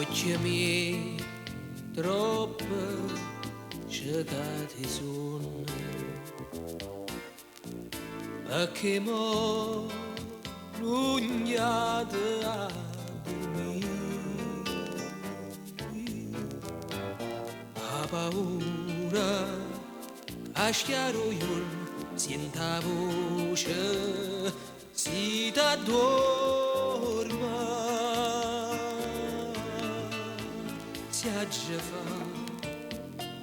Occhi miei troppo cecati sono, perché mo lugnate a dormire. A paura, a schiaro io sento la voce, si t'addorma. Si aggiava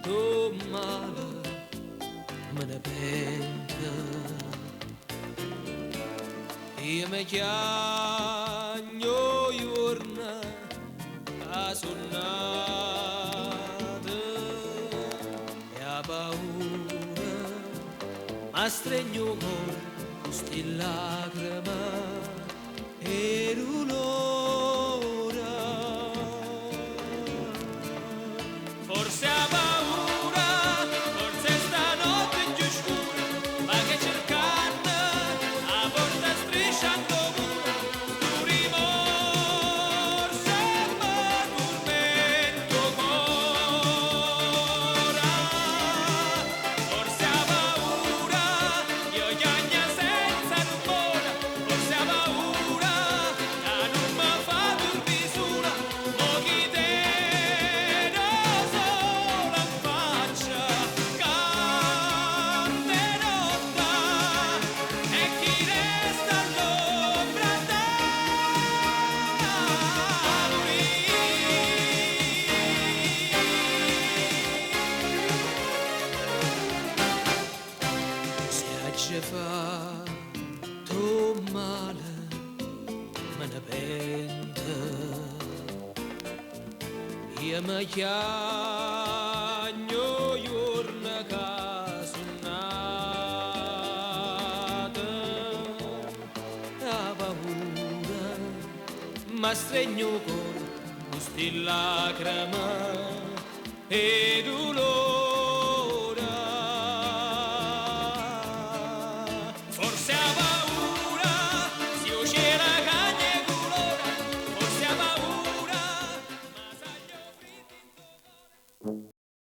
tu male me ne pente e mi chiagno giorno a sonnate e a paura ma stregno con queste lacrime e l'ora. Forse ha paura, forse stanotte è più scura, ma che cercando a porta strisciando pure, tu rimorso e mi tormento ancora. Forse ha paura, io chiagna senza rumore, forse ha paura, che non mi fa dormire sola, mo chi te ci fa tu male me ne pente io mi chiagno giorno che sonnate a paura ma stregno con queste lacrime e dolore.